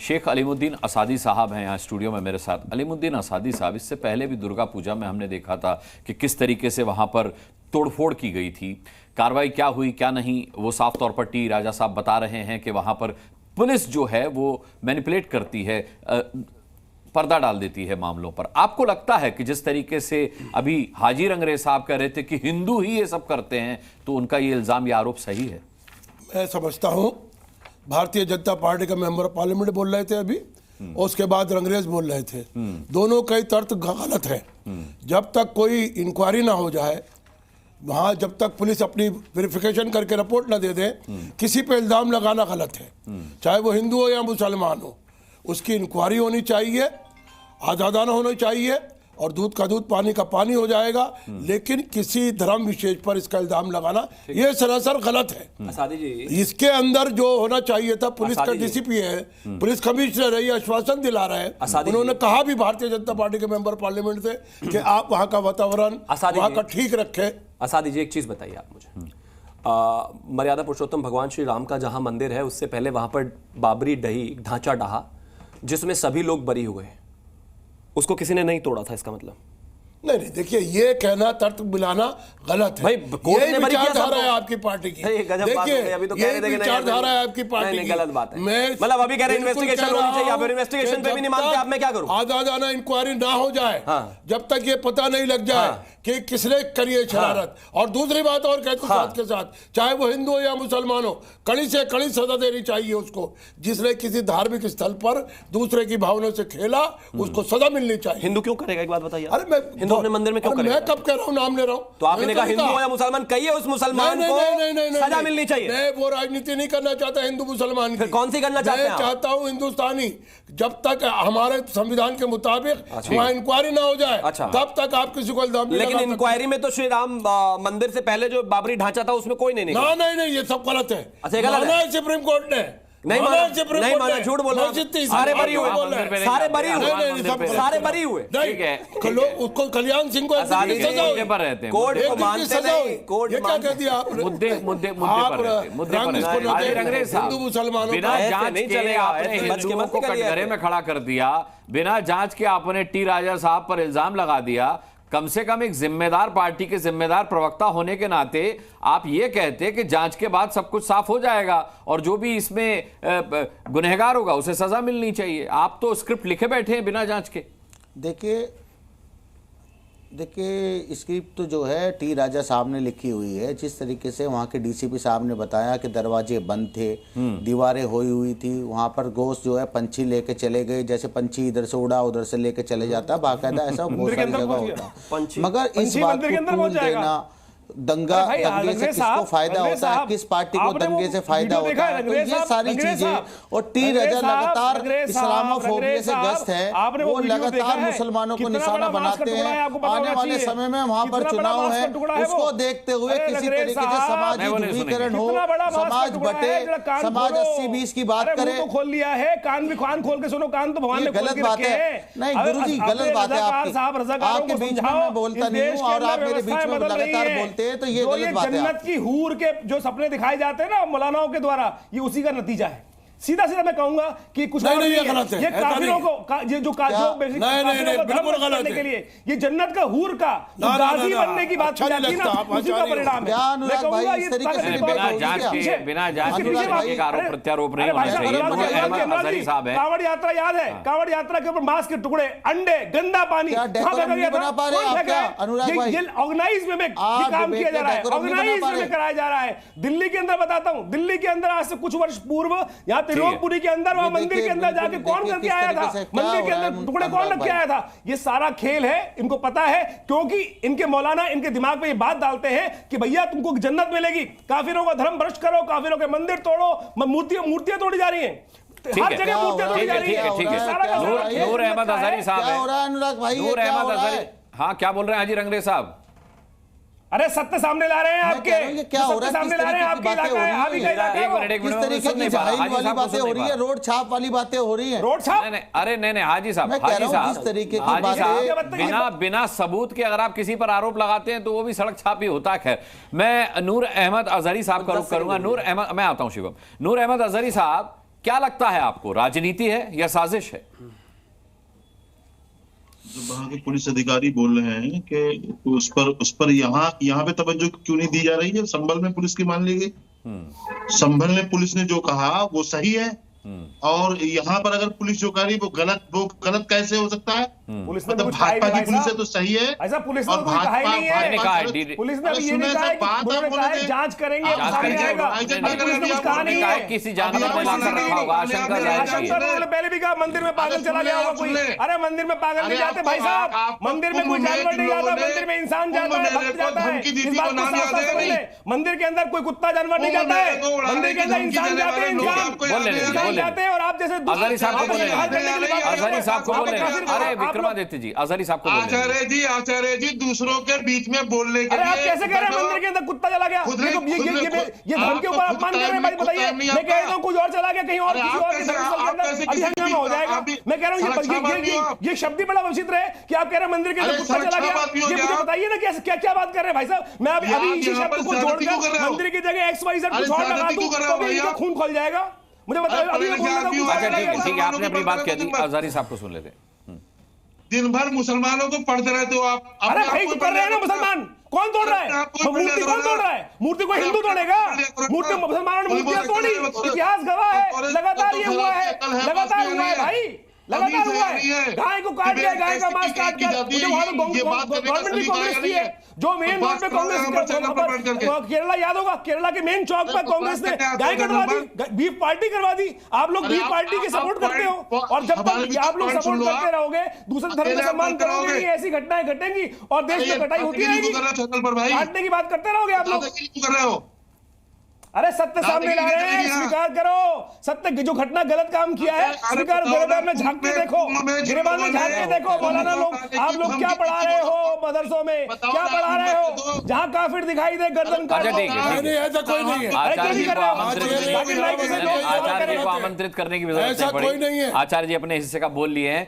शेख अलीमुद्दीन असादी साहब हैं यहाँ स्टूडियो में मेरे साथ। अलीमुद्दीन असादी साहब, इससे पहले भी दुर्गा पूजा में हमने देखा था कि किस तरीके से वहाँ पर तोड़फोड़ की गई थी। कार्रवाई क्या हुई क्या नहीं वो साफ तौर पर टी राजा साहब बता रहे हैं कि वहाँ पर पुलिस जो है वो मैनिपुलेट करती है, पर्दा डाल देती है मामलों पर। आपको लगता है कि जिस तरीके से अभी हाजी रंगरेज साहब कह रहे थे कि हिंदू ही ये सब करते हैं, तो उनका ये इल्ज़ाम, ये आरोप सही है? मैं समझता हूँ भारतीय जनता पार्टी का मेंबर ऑफ पार्लियामेंट बोल रहे थे अभी, और उसके बाद रंगरेज बोल रहे थे, दोनों का ही तर्क गलत है। जब तक कोई इंक्वायरी ना हो जाए, वहाँ जब तक पुलिस अपनी वेरिफिकेशन करके रिपोर्ट ना दे दे, किसी पे इल्ज़ाम लगाना गलत है। चाहे वो हिंदू हो या मुसलमान हो, उसकी इंक्वायरी होनी चाहिए, आज़ादाना होना चाहिए, और दूध का दूध पानी का पानी हो जाएगा। लेकिन किसी धर्म विशेष पर इसका इल्जाम लगाना ये सरासर गलत है। असादी जी, इसके अंदर जो होना चाहिए था, पुलिस का डीसीपी है, पुलिस कमिश्नर है, ये आश्वासन दिला रहा है। उन्होंने कहा भी भारतीय जनता पार्टी के मेंबर पार्लियामेंट से कि आप वहाँ का वातावरण वहाँ का ठीक रखे। असादी जी, एक चीज बताइए आप मुझे, मर्यादा पुरुषोत्तम भगवान श्री राम का जहां मंदिर है, उससे पहले वहां पर बाबरी ढही ढांचा ढहा जिसमें सभी लोग बरी हुए, उसको किसी ने नहीं तोड़ा था, इसका मतलब? नहीं, देखिए, ये कहना, तर्क मिलाना गलत है। भाई, ये विचारधारा है आपकी पार्टी की। देखिए, अभी तो ये विचारधारा है आपकी पार्टी की। गलत बात है। मैं मतलब अभी कह रहे हैं इन्वेस्टिगेशन होनी चाहिए, आप इन्वेस्टिगेशन पे भी नहीं मानते, आप मैं क्या करूं? आज़ादाना इंक्वायरी ना हो जाए, जब तक ये पता नहीं लग जाए कि किसने करी है शरारत। और दूसरी बात और कहते साथ के साथ, चाहे वो हिंदू हो या मुसलमान हो, कड़ी से कड़ी सजा देनी चाहिए उसको। जिसने किसी धार्मिक स्थल पर दूसरे की भावना से खेला, उसको सजा मिलनी चाहिए। हिंदू क्यों करेगा, एक बात बताइए? अरे मैं हिंदू अपने मंदिर में क्यों करेगा? मैं कब कह रहा हूँ, नाम ले रहा हूँ। तो आपने कहा हिंदू हो या मुसलमान, कहिए उस मुसलमान को सजा मिलनी चाहिए। मैं वो राजनीति नहीं करना चाहता हिंदू मुसलमान की। फिर कौन सी करना चाहते हैं? मैं चाहता हूँ हिंदुस्तानी। जब तक हमारे संविधान के मुताबिक वहाँ इंक्वायरी ना हो जाए, तब तक आप किसी को इल्जाम नहीं। लेकिन इंक्वायरी में तो श्री राम मंदिर से पहले जो बाबरी ढांचा था उसमें कोई नहीं। नहीं, ये सब गलत है। अच्छा, गलत है। सुप्रीम कोर्ट ने नहीं माना, झूठ बोल रहा है। सारे बरी हुए, सारे बरी हुए, सारे बरी हुए। ठीक है, उसको कल्याण सिंह को मुद्दे पर रहते हैं, कोर्ट को मानते नहीं। कोर्ट ये क्या कह दिया आपने? मुद्दे पर रहते हैं। रंगरेज साहब, हिंदू मुसलमानों बिना जांच के आपने हिंदुओं को कटघरे में खड़ा कर दिया, बिना जांच के आपने टी राजा साहब पर इल्जाम लगा दिया। कम से कम एक जिम्मेदार पार्टी के जिम्मेदार प्रवक्ता होने के नाते आप ये कहते कि जांच के बाद सब कुछ साफ हो जाएगा और जो भी इसमें गुनहगार होगा उसे सजा मिलनी चाहिए। आप तो स्क्रिप्ट लिखे बैठे हैं बिना जांच के। देखिए स्क्रिप्ट तो जो है टी राजा साहब ने लिखी हुई है। जिस तरीके से वहाँ के डीसीपी साहब ने बताया कि दरवाजे बंद थे, दीवारें होई हुई थी, वहाँ पर गोश्त जो है पंछी लेके चले गए, जैसे पंछी इधर से उड़ा उधर से लेके चले जाता, बाकायदा ऐसा बहुत सारी जगह होता। मगर इस बात को टूल देना, दंगे से किसको फायदा होता है, किस पार्टी को दंगे से फायदा होता है, तो ये सारी चीजें। और टी राजा लगातार इस्लामोफोबिया से ग्रस्त है, वो लगातार मुसलमानों को निशाना बनाते हैं। आने वाले समय में वहां पर चुनाव है, उसको देखते हुए किसी तरीके से समाजी ध्रुवीकरण हो, समाज बटे, समाज 80-20 की बात करे। खोल लिया है, कान भी कान खोल के सुनो, कान तो भगवान ने गलत बात है। नहीं गुरुजी, गलत बात है आपके बीच में मैं बोलता नहीं हूँ और आप मेरे बीच में लगातार बोलते, तो ये गलत बात है। जन्नत की हूर के जो सपने दिखाए जाते हैं ना मौलानाओं के द्वारा, ये उसी का नतीजा है। सीधा मैं कहूंगा कि कुछ नहीं, ये गलत है। ये काफिरों को जो बिल्कुल गलत है। लिए ये जन्नत का हूर का गाजी बनने की बात की जाती है ना, उसी का परिणाम है। मैं कहूंगा ये बिना जांच के एक आरोप प्रत्यारोप नहीं होना चाहिए। कांवड़ यात्रा याद है? कांवड़ यात्रा के ऊपर मांस के टुकड़े, अंडे, गंदा पानी, ऑर्गेनाइज में काम किया जा रहा है, ऑर्गेनाइज में कराया जा रहा है। दिल्ली के अंदर बताता हूं, दिल्ली के अंदर आज से कुछ वर्ष पूर्व यहाँ त्रिलोकपुरी के अंदर, वहां मंदिर के अंदर जाके कौन करके आया था, मंदिर के अंदर टुकड़े कौन रख के आया था? ये सारा खेल है, इनको पता है, क्योंकि इनके मौलाना इनके दिमाग में ये बात डालते हैं कि भैया तुमको जन्नत मिलेगी, काफिरों का धर्म भ्रष्ट करो, काफिरों के मंदिर तोड़ो, मूर्तियां तोड़ी जा रही हैं, हर जगह मूर्तियां तोड़ी जा रही है। नूर अहमद अजहरी साहब है, अनुराग भाई, नूर अहमद अजहरी। हाँ, क्या बोल रहे हैं हाजी रंगरेज साहब? अरे सत्य सामने ला रहे हैं आपके, क्या हो रहा है? सामने ला रहे हैं आपके इलाका है, आप ही का इलाका है। किस तरीके की जाहिल वाली बातें हो रही है, रोड छाप वाली बातें हो रही है। रोड छाप? अरे नहीं हाजी साहब, हाजी साहब, किस तरीके की बातें बिना सबूत के अगर आप किसी पर आरोप लगाते हैं तो वो भी सड़क छाप ही होता है। खैर, मैं नूर अहमद अजहरी साहब का रुख करूंगा। नूर अहमद, मैं आता हूं शिवम। नूर अहमद अजहरी साहब, क्या लगता है आपको, राजनीति है या साजिश है? जो वहाँ के पुलिस अधिकारी बोल रहे हैं कि उस पर यहाँ पे तवज्जो क्यों नहीं दी जा रही है? संभल में पुलिस की मान ली गई। संभल में पुलिस ने जो कहा वो सही है, और यहाँ पर अगर पुलिस जो करी वो गलत कैसे हो सकता है? पुलिस ने मतलब कुछ कहा ही भाजपा नहीं की पुलिस भाई है तो सही है, ऐसा पुलिस ने और तो कुछ कहा ही नहीं है। मैंने कहा है, पुलिस ने अभी ये नहीं कहा है कि उन्होंने कहा है जांच करेंगे, अब सामने आएगा। पुलिस ने कुछ कहा नहीं है। किसी जानवर ने लाकर रखा होगा, आशंका जाहिर की है। उन्होंने पहले भी कहा मंदिर में पागल चला गया होगा कोई। अरे मंदिर में पागल नहीं जाते भाई साहब, मंदिर में कोई जानवर नहीं जाता, मंदिर में इंसान जाता है, भक्त जाता है। इस बात को साफ साफ समझ ले, मंदिर के अंदर कोई कुत्ता जानवर नहीं जाता है, मंदिर के अंदर इंसान जाते हैं, इंसान जाते हैं। और आप जैसे अजहरी साहब को बोले, अजहरी साहब को बोले, अरे विक्रमादित्य जी, अजहरी साहब को बोले। आचार्य जी दूसरों के बीच में बोलने के अरे आप लिए कैसे कह रहे हैं मंदिर के अंदर कुत्ता चला गया? ये धर्म के ऊपर अपमान कर रहे हैं भाई, बताइए। मैं कह रहा हूँ कुछ और चला गया कहीं और, किसी और के धर्मस्थल के अंदर, अभी हंगामा हो जाएगा। मैं कह रहा हूँ ये शब्द ही बड़ा विचित्र है कि आप कह रहे हैं मंदिर के अंदर कुत्ता चला गया। ये मुझे बताइए ना क्या क्या बात कर रहे हैं भाई साहब। मैं अभी इसी शब्द को जोड़कर मंदिर की जगह XYZ कुछ और लगा दूं तो भी इनका खून खोल जाएगा। मुझे बताइए अभी मैं बोल रहा हूं। अच्छा ठीक है, आपने अपनी बात कह दी, अजहरी साहब को सुन लेते हैं। दिन भर मुसलमानों को पढ़ते रहते हो आप। अरे भाई तो कर रहे हैं ना मुसलमान, कौन तोड़ रहा है? मूर्ति कौन तोड़ रहा है? मूर्ति को हिंदू तोड़ेगा? मूर्ति मुसलमानों ने मूर्तियां तोड़ी, इतिहास गवर्नमेंट है, लगातार ये हुआ है, लगातार हुआ है भाई, लगातार हुआ है। गाय को काट दिया, गाय का मांस काट दिया। मुझे वहां गवर्नमेंट भी कांग्रेस की है, जो मेन रोड पे कांग्रेस, केरला याद होगा, केरला के मेन चौक पर कांग्रेस ने गाय कटवा दी, बीफ पार्टी करवा दी। आप लोग बीफ पार्टी की सपोर्ट करते हो, और जब तक आप लोग सपोर्ट करते रहोगे, दूसरे धर्म का सम्मान करोगे नहीं, ऐसी घटनाएं घटेंगी और देश में कटाई होती रहेगी। काटने की बात करते रहोगे आप लोग। कर रहे हो? अरे सत्य सामने ला रहे हैं, स्वीकार करो सत्य, जो घटना गलत काम किया है स्वीकार। गिरबान में झांक के देखो, गिरबान में झांक के देखो। मौलाना लोग, आप लोग क्या पढ़ा रहे हो मदरसों में, क्या पढ़ा रहे हो? जहां काफिर दिखाई दे गर्दन काट दो। नहीं ऐसा कोई नहीं है, आचार्य जी को आमंत्रित करने की जरूरत नहीं पड़ी। आचार्य जी अपने हिस्से का बोल लिए हैं।